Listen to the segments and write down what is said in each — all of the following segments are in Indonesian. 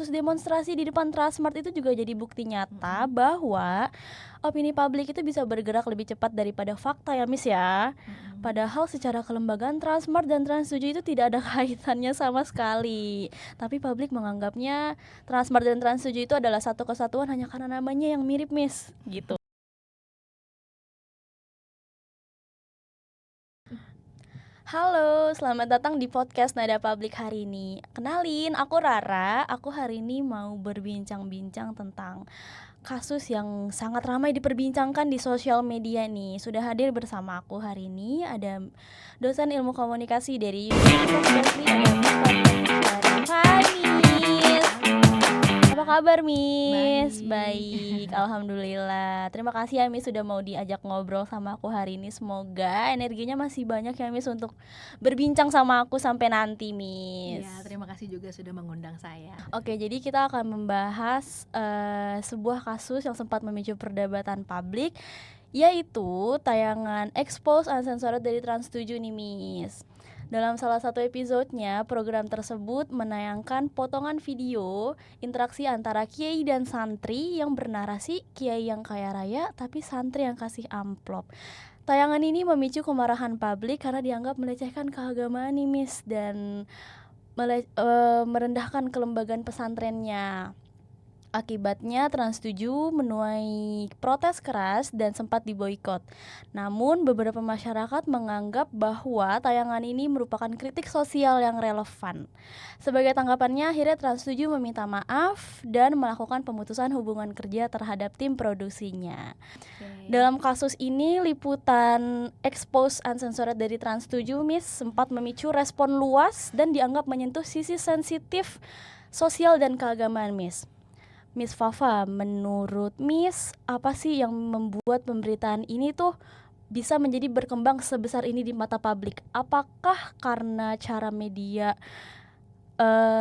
kasus demonstrasi di depan Transmart itu juga jadi bukti nyata bahwa opini publik itu bisa bergerak lebih cepat daripada fakta ya Miss ya. Padahal secara kelembagaan Transmart dan Trans7 itu tidak ada kaitannya sama sekali. Tapi publik menganggapnya Transmart dan Trans7 itu adalah satu kesatuan hanya karena namanya yang mirip Miss gitu. Halo, selamat datang di podcast Nada Publik hari ini. Kenalin, aku Rara. Aku hari ini mau berbincang-bincang tentang kasus yang sangat ramai diperbincangkan di sosial media nih. Sudah hadir bersama aku hari ini ada dosen ilmu komunikasi dari Universitas Berkeley, ada Miss Fatima Syarif. Hai Miss, apa kabar Miss? Baik, alhamdulillah. Terima kasih ya Miss sudah mau diajak ngobrol sama aku hari ini. Semoga energinya masih banyak ya Miss untuk berbincang sama aku sampai nanti Miss. Iya, terima kasih juga sudah mengundang saya. Oke, jadi kita akan membahas sebuah kasus yang sempat memicu perdebatan publik, yaitu tayangan Exposed Uncensored dari Trans7 nih Miss. Dalam salah satu episodenya, program tersebut menayangkan potongan video interaksi antara kiai dan santri yang bernarasi kiai yang kaya raya tapi santri yang kasih amplop. Tayangan ini memicu kemarahan publik karena dianggap melecehkan keagamaan nih Miss dan merendahkan kelembagaan pesantrennya. Akibatnya Trans7 menuai protes keras dan sempat diboikot. Namun beberapa masyarakat menganggap bahwa tayangan ini merupakan kritik sosial yang relevan. Sebagai tanggapannya, akhirnya Trans7 meminta maaf dan melakukan pemutusan hubungan kerja terhadap tim produksinya. Dalam kasus ini, liputan Exposed Uncensored dari Trans7 Miss sempat memicu respon luas dan dianggap menyentuh sisi sensitif sosial dan keagamaan Miss. Miss Fafa, menurut Miss, apa sih yang membuat pemberitaan ini tuh bisa menjadi berkembang sebesar ini di mata publik? Apakah karena cara media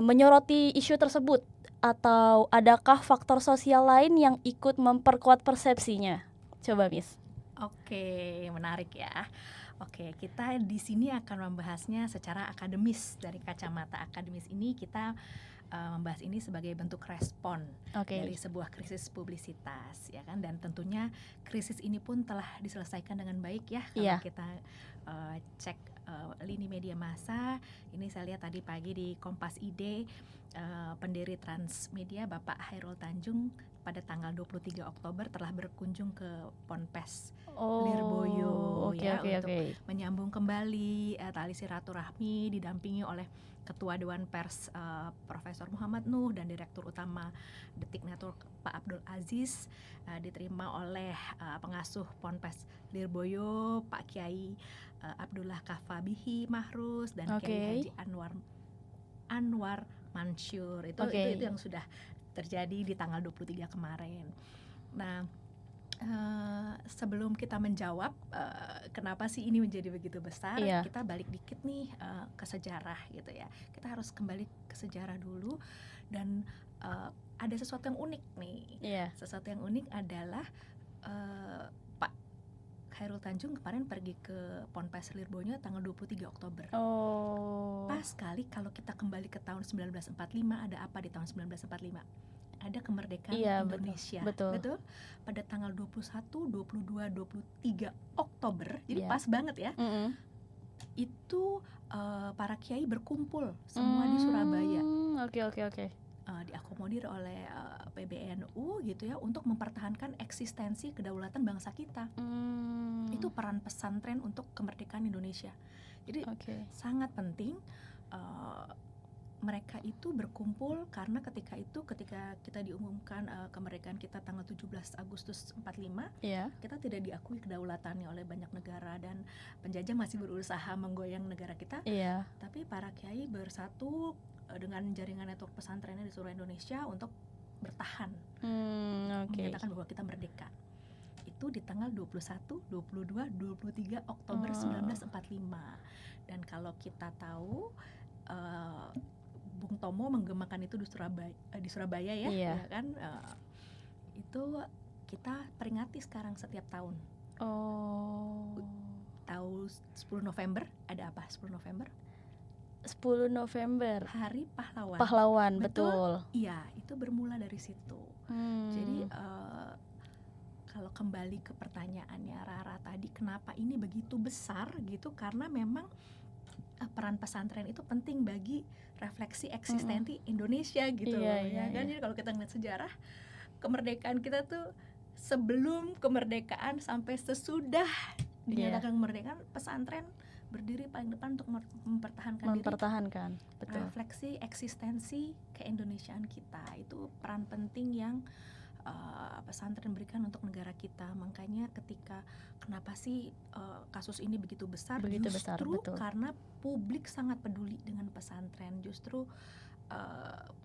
menyoroti isu tersebut, atau adakah faktor sosial lain yang ikut memperkuat persepsinya? Coba Miss. Oke, menarik ya. Oke, kita di sini akan membahasnya secara akademis. Dari kacamata akademis ini kita membahas ini sebagai bentuk respon dari sebuah krisis publisitas, ya kan? Dan tentunya krisis ini pun telah diselesaikan dengan baik ya. Kalau kita cek lini media massa, ini saya lihat tadi pagi di Kompas ID, pendiri Transmedia Bapak Hairul Tanjung pada tanggal 23 Oktober telah berkunjung ke Ponpes Lirboyo untuk menyambung kembali tali silaturahmi, didampingi oleh Ketua Dewan Pers Profesor Muhammad Nuh dan Direktur Utama Detik Network Pak Abdul Aziz, diterima oleh pengasuh Ponpes Lirboyo Pak Kiai Abdullah Kafabihi Mahrus dan Kiai Haji Anwar Mansyur. Itu yang sudah terjadi di tanggal 23 kemarin. Nah, sebelum kita menjawab kenapa sih ini menjadi begitu besar, kita balik dikit nih ke sejarah gitu ya. Kita harus kembali ke sejarah dulu dan ada sesuatu yang unik nih. Sesuatu yang unik adalah Pak Hairul Tanjung kemarin pergi ke Ponpes Lirboyo tanggal 23 Oktober. Pas sekali kalau kita kembali ke tahun 1945, ada apa di tahun 1945? Ada kemerdekaan Indonesia. Betul. Pada tanggal 21, 22, 23 Oktober. Jadi pas banget ya. Itu para kiai berkumpul semua di Surabaya. Oke. Diakomodir oleh PBNU gitu ya, untuk mempertahankan eksistensi kedaulatan bangsa kita. Itu peran pesantren untuk kemerdekaan Indonesia. Jadi sangat penting mereka itu berkumpul karena ketika kita diumumkan kemerdekaan kita tanggal 17 Agustus 45, kita tidak diakui kedaulatannya oleh banyak negara dan penjajah masih berusaha menggoyang negara kita. Tapi para kiai bersatu dengan jaringan network pesantrennya di seluruh Indonesia untuk bertahan, menyatakan bahwa kita merdeka. Itu di tanggal 21, 22, 23 Oktober 1945. Dan kalau kita tahu Bung Tomo menggemakan itu di Surabaya ya kan, itu kita peringati sekarang setiap tahun. Tahu 10 November ada apa 10 November? 10 November. Hari Pahlawan. Pahlawan, betul. Iya, itu bermula dari situ. Jadi kalau kembali ke pertanyaannya Rara tadi, kenapa ini begitu besar gitu? Karena memang peran pesantren itu penting bagi refleksi eksistensi Indonesia gitu loh, ya kan? Jadi kalau kita ngeliat sejarah kemerdekaan kita tuh sebelum kemerdekaan sampai sesudah dinyatakan kemerdekaan, pesantren berdiri paling depan untuk mempertahankan diri, refleksi eksistensi keindonesiaan kita. Itu peran penting yang pesantren berikan untuk negara kita. Makanya kenapa sih kasus ini begitu besar? Justru karena publik sangat peduli dengan pesantren. Justru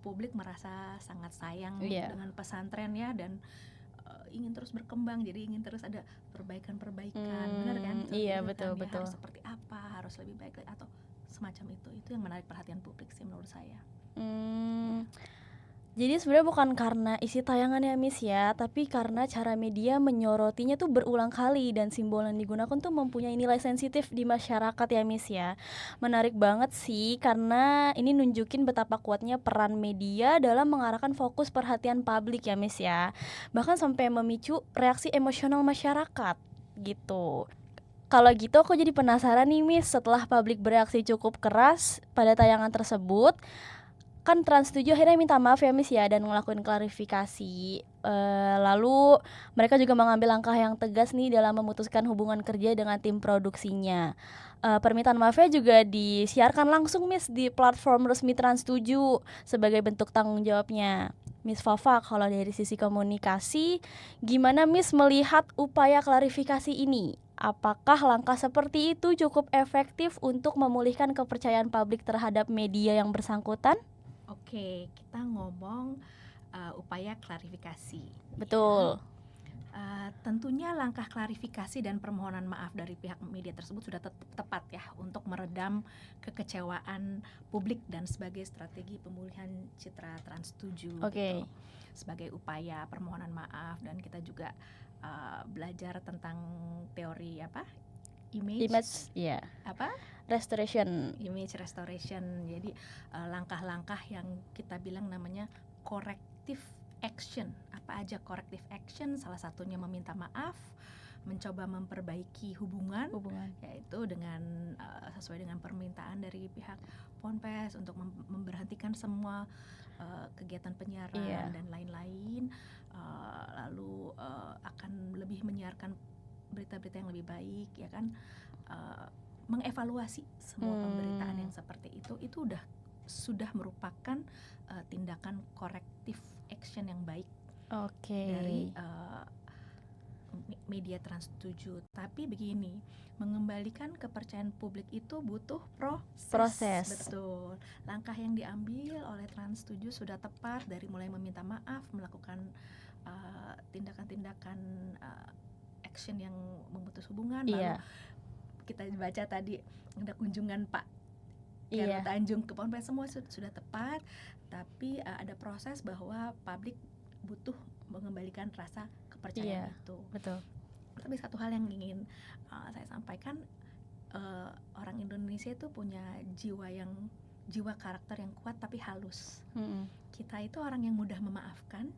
publik merasa sangat sayang dengan pesantren ya, dan ingin terus berkembang, jadi ingin terus ada perbaikan, benar kan? Iya, betul. Harus seperti apa, harus lebih baik atau semacam itu yang menarik perhatian publik sih menurut saya. Jadi sebenarnya bukan karena isi tayangannya Miss ya, tapi karena cara media menyorotinya tuh berulang kali dan simbol yang digunakan tuh mempunyai nilai sensitif di masyarakat ya Miss ya. Menarik banget sih karena ini nunjukin betapa kuatnya peran media dalam mengarahkan fokus perhatian publik ya Miss ya. Bahkan sampai memicu reaksi emosional masyarakat gitu. Kalau gitu aku jadi penasaran nih Miss, setelah publik bereaksi cukup keras pada tayangan tersebut, kan Trans 7 akhirnya minta maaf ya Miss ya dan ngelakuin klarifikasi. Lalu mereka juga mengambil langkah yang tegas nih dalam memutuskan hubungan kerja dengan tim produksinya. Permintaan maafnya juga disiarkan langsung Miss di platform resmi Trans 7 sebagai bentuk tanggung jawabnya. Miss Fafa, kalau dari sisi komunikasi, gimana Miss melihat upaya klarifikasi ini? Apakah langkah seperti itu cukup efektif untuk memulihkan kepercayaan publik terhadap media yang bersangkutan? Oke, kita ngomong upaya klarifikasi. Betul. Tentunya langkah klarifikasi dan permohonan maaf dari pihak media tersebut sudah tepat ya untuk meredam kekecewaan publik dan sebagai strategi pemulihan citra Trans 7 gitu. Sebagai upaya permohonan maaf, dan kita juga belajar tentang teori image restoration. Jadi langkah-langkah yang kita bilang namanya corrective action. Apa aja corrective action? Salah satunya meminta maaf, mencoba memperbaiki hubungan. Yaitu dengan sesuai dengan permintaan dari pihak Ponpes untuk memberhentikan semua kegiatan penyiaran dan lain-lain. Lalu akan lebih menyiarkan berita-berita yang lebih baik, ya kan? Mengevaluasi semua pemberitaan yang seperti itu sudah merupakan tindakan corrective action yang baik dari media Trans 7. Tapi begini, mengembalikan kepercayaan publik itu butuh proses. Betul. Langkah yang diambil oleh Trans 7 sudah tepat, dari mulai meminta maaf, melakukan tindakan-tindakan action yang memutus hubungan. Lalu kita baca tadi ada kunjungan Pak Heru Tanjung ke Ponpes, semua sudah tepat, tapi ada proses bahwa publik butuh mengembalikan rasa kepercayaan itu. Betul. Tapi satu hal yang ingin saya sampaikan, orang Indonesia itu punya jiwa karakter yang kuat tapi halus. Kita itu orang yang mudah memaafkan,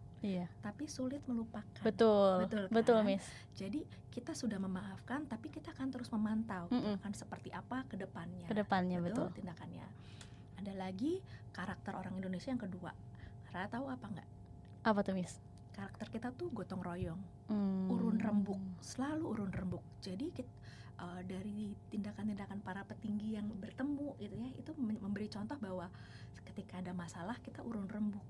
tapi sulit melupakan. Betul kan? Miss. Jadi kita sudah memaafkan, tapi kita akan terus memantau akan seperti apa ke depannya. Betul. Tindakannya. Ada lagi karakter orang Indonesia yang kedua. Rara tahu apa enggak? Apa tuh Miss? Karakter kita tuh gotong royong, urun rembuk, selalu urun rembuk. Jadi dari tindakan-tindakan para petinggi yang bertemu gitu ya, itu memberi contoh bahwa ketika ada masalah kita urun rembuk.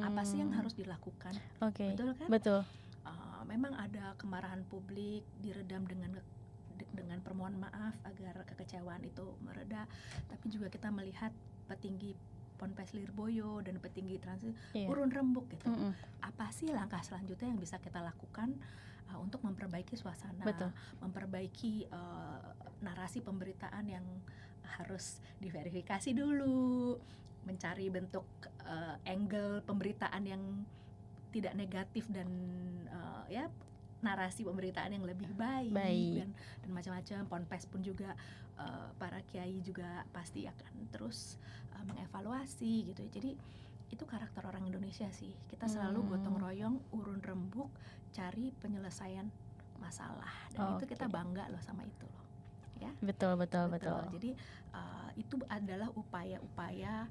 Apa sih yang harus dilakukan? Betul kan? Betul. Memang ada kemarahan publik diredam dengan permohonan maaf agar kekecewaan itu mereda. Tapi juga kita melihat petinggi Ponpes Lirboyo dan petinggi Trans urun rembuk gitu. Apa sih langkah selanjutnya yang bisa kita lakukan untuk memperbaiki suasana, memperbaiki narasi pemberitaan yang harus diverifikasi dulu, mencari bentuk angle pemberitaan yang tidak negatif dan narasi pemberitaan yang lebih baik. dan macam-macam. Ponpes pun juga para kiai juga pasti akan terus mengevaluasi gitu. Jadi itu karakter orang Indonesia sih. Kita selalu gotong royong, urun rembuk, cari penyelesaian masalah. Dan itu kita bangga loh sama itu loh. Ya? Betul. Jadi itu adalah upaya-upaya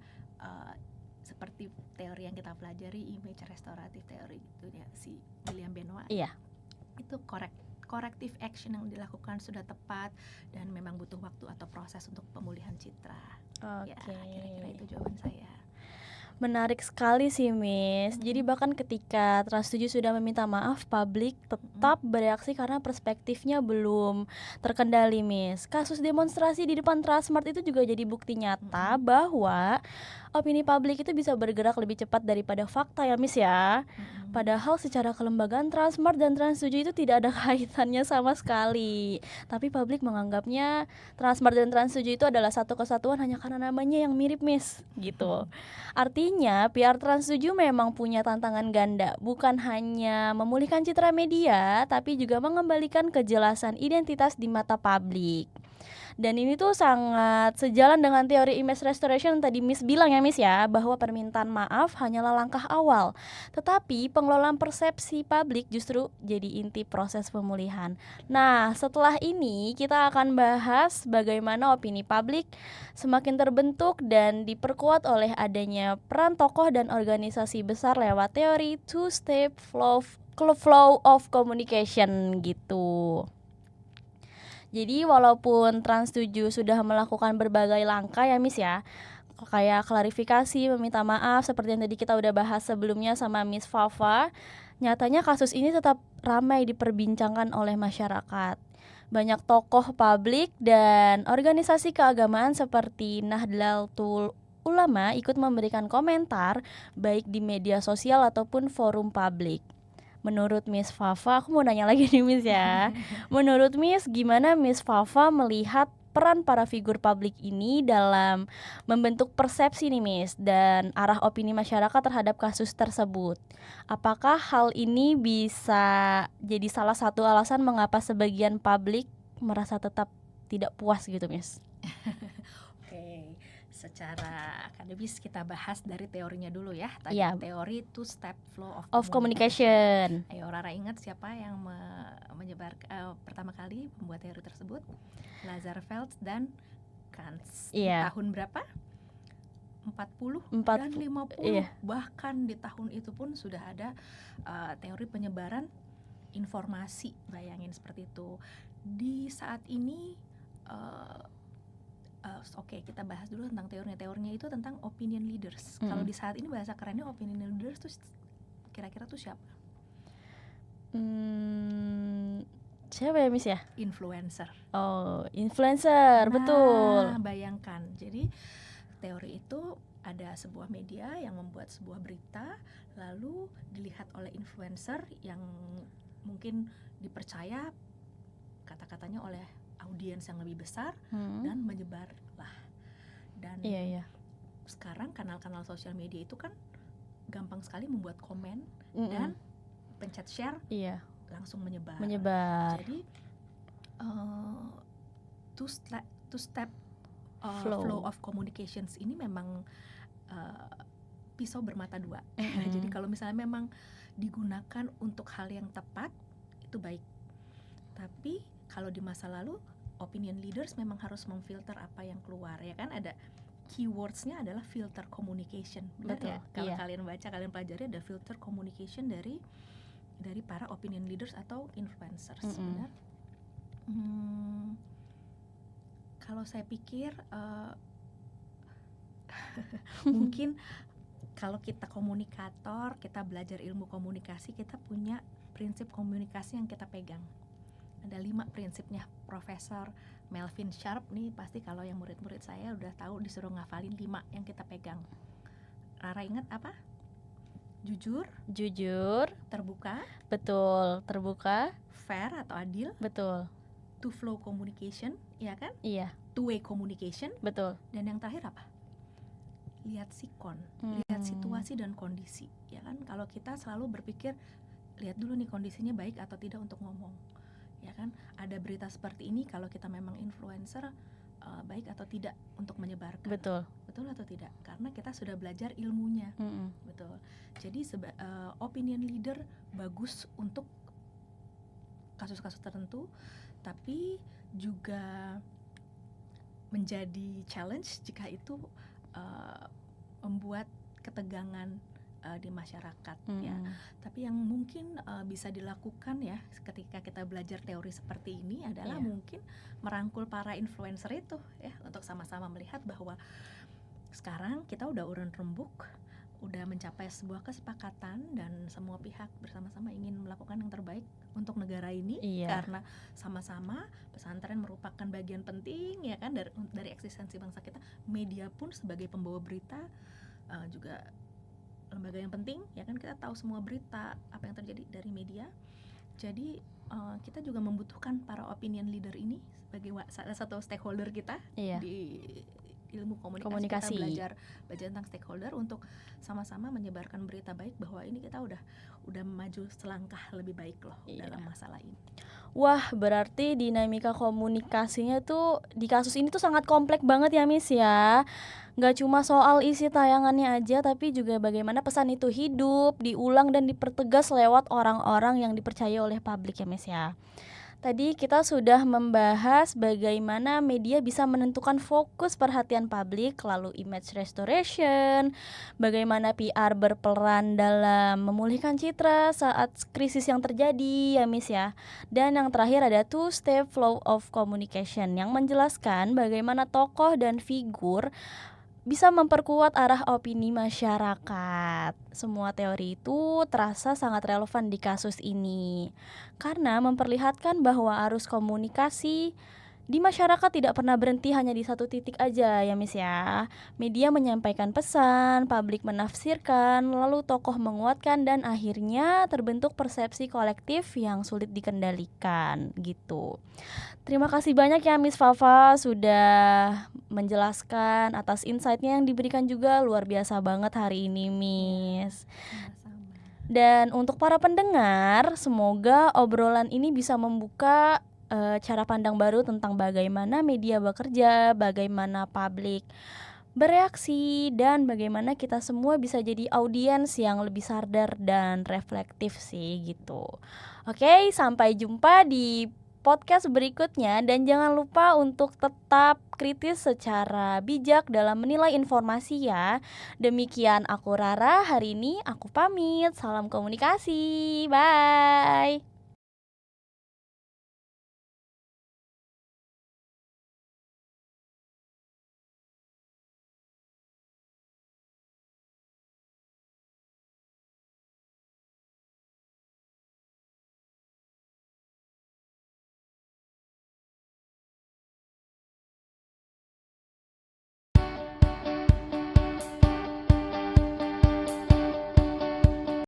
seperti teori yang kita pelajari, image restoratif teori gitu ya, si William Benoit. Iya. Itu corrective action yang dilakukan sudah tepat dan memang butuh waktu atau proses untuk pemulihan citra. Ya, kira-kira itu jawaban saya. Menarik sekali sih, Miss. Jadi bahkan ketika Trans 7 sudah meminta maaf, publik tetap bereaksi karena perspektifnya belum terkendali, Miss. Kasus demonstrasi di depan Transmart itu juga jadi bukti nyata bahwa opini publik itu bisa bergerak lebih cepat daripada fakta ya, Miss ya. Padahal secara kelembagaan Transmart dan Trans 7 itu tidak ada kaitannya sama sekali. Tapi publik menganggapnya Transmart dan Trans 7 itu adalah satu kesatuan hanya karena namanya yang mirip, Miss, gitu. Artinya PR Trans 7 memang punya tantangan ganda, bukan hanya memulihkan citra media, tapi juga mengembalikan kejelasan identitas di mata publik. Dan ini tuh sangat sejalan dengan teori image restoration yang tadi Miss bilang ya, Miss ya, bahwa permintaan maaf hanyalah langkah awal, tetapi pengelolaan persepsi publik justru jadi inti proses pemulihan. Nah, setelah ini kita akan bahas bagaimana opini publik semakin terbentuk dan diperkuat oleh adanya peran tokoh dan organisasi besar lewat teori two-step flow of communication gitu. Jadi walaupun Trans 7 sudah melakukan berbagai langkah ya, Miss ya, kayak klarifikasi, meminta maaf seperti yang tadi kita udah bahas sebelumnya sama Miss Fafa, nyatanya kasus ini tetap ramai diperbincangkan oleh masyarakat. Banyak tokoh publik dan organisasi keagamaan seperti Nahdlatul Ulama ikut memberikan komentar baik di media sosial ataupun forum publik. Menurut Miss Fafa, aku mau nanya lagi nih, Miss ya. Menurut Miss, gimana Miss Fafa melihat peran para figur publik ini dalam membentuk persepsi nih, Miss, dan arah opini masyarakat terhadap kasus tersebut? Apakah hal ini bisa jadi salah satu alasan mengapa sebagian publik merasa tetap tidak puas gitu, Miss? Secara akademis kita bahas dari teorinya dulu ya. Tadi teori two-step flow of communication. Ayo Rara ingat siapa yang menyebarkan pertama kali membuat teori tersebut? Lazarfeld dan Kants. Di tahun berapa? 40 dan 50. Bahkan di tahun itu pun sudah ada teori penyebaran informasi. Bayangin seperti itu. Di saat ini kita bahas dulu tentang teorinya. Teorinya itu tentang opinion leaders. Kalau di saat ini bahasa kerennya opinion leaders tuh kira-kira tuh siapa? Siapa ya, Miss ya? Influencer. Oh, influencer, betul. Bayangkan. Jadi teori itu ada sebuah media yang membuat sebuah berita, lalu dilihat oleh influencer yang mungkin dipercaya kata-katanya oleh audiens yang lebih besar dan menyebar lah. Dan sekarang kanal-kanal sosial media itu kan gampang sekali membuat komen dan pencet share langsung menyebar. Jadi two-step flow of communications ini memang pisau bermata dua. Jadi kalau misalnya memang digunakan untuk hal yang tepat itu baik. Tapi kalau di masa lalu opinion leaders memang harus memfilter apa yang keluar, ya kan, ada keywordsnya adalah filter communication, benar ya? Kalau kalian baca, kalian pelajari ada filter communication dari para opinion leaders atau influencers, benar? Kalau saya pikir mungkin kalau kita komunikator, kita belajar ilmu komunikasi, kita punya prinsip komunikasi yang kita pegang. Ada 5 prinsipnya. Profesor Melvin Sharp nih pasti kalau yang murid-murid saya udah tahu, disuruh ngafalin 5 yang kita pegang. Rara ingat apa? Jujur, terbuka, betul, terbuka, fair atau adil, betul, two flow communication, ya kan? Iya. Two way communication, betul. Dan yang terakhir apa? Lihat sikon, lihat situasi dan kondisi, ya kan? Kalau kita selalu berpikir lihat dulu nih kondisinya baik atau tidak untuk ngomong, ya kan? Ada berita seperti ini, kalau kita memang influencer, baik atau tidak untuk menyebarkan. Betul atau tidak? Karena kita sudah belajar ilmunya. Betul. Jadi opinion leader bagus untuk kasus-kasus tertentu, tapi juga menjadi challenge jika itu membuat ketegangan di masyarakat, ya. Tapi yang mungkin bisa dilakukan ya ketika kita belajar teori seperti ini adalah mungkin merangkul para influencer itu ya, untuk sama-sama melihat bahwa sekarang kita udah urun rembuk, udah mencapai sebuah kesepakatan dan semua pihak bersama-sama ingin melakukan yang terbaik untuk negara ini. Karena sama-sama pesantren merupakan bagian penting, ya kan, dari eksistensi bangsa kita. Media pun sebagai pembawa berita juga lembaga yang penting, ya kan, kita tahu semua berita apa yang terjadi dari media. Jadi kita juga membutuhkan para opinion leader ini sebagai salah satu stakeholder kita di ilmu komunikasi. Kita belajar tentang stakeholder untuk sama-sama menyebarkan berita baik bahwa ini kita udah maju selangkah lebih baik loh dalam masalah ini. Wah, berarti dinamika komunikasinya tuh di kasus ini tuh sangat kompleks banget ya Miss ya. Gak cuma soal isi tayangannya aja, tapi juga bagaimana pesan itu hidup, diulang dan dipertegas lewat orang-orang yang dipercaya oleh publik ya Miss ya. Tadi kita sudah membahas bagaimana media bisa menentukan fokus perhatian publik, lalu image restoration, bagaimana PR berperan dalam memulihkan citra saat krisis yang terjadi ya Miss ya. Dan yang terakhir ada two-step flow of communication yang menjelaskan bagaimana tokoh dan figur bisa memperkuat arah opini masyarakat. Semua teori itu terasa sangat relevan di kasus ini karena memperlihatkan bahwa arus komunikasi di masyarakat tidak pernah berhenti hanya di satu titik aja ya Miss ya. Media menyampaikan pesan, publik menafsirkan, lalu tokoh menguatkan, dan akhirnya terbentuk persepsi kolektif yang sulit dikendalikan gitu. Terima kasih banyak ya Miss Fafa sudah menjelaskan atas insight-nya yang diberikan, juga luar biasa banget hari ini Miss. Dan untuk para pendengar, semoga obrolan ini bisa membuka cara pandang baru tentang bagaimana media bekerja, bagaimana publik bereaksi, dan bagaimana kita semua bisa jadi audiens yang lebih sadar dan reflektif sih gitu. Oke, sampai jumpa di podcast berikutnya, dan jangan lupa untuk tetap kritis secara bijak dalam menilai informasi ya. Demikian aku Rara, hari ini aku pamit. Salam komunikasi. Bye.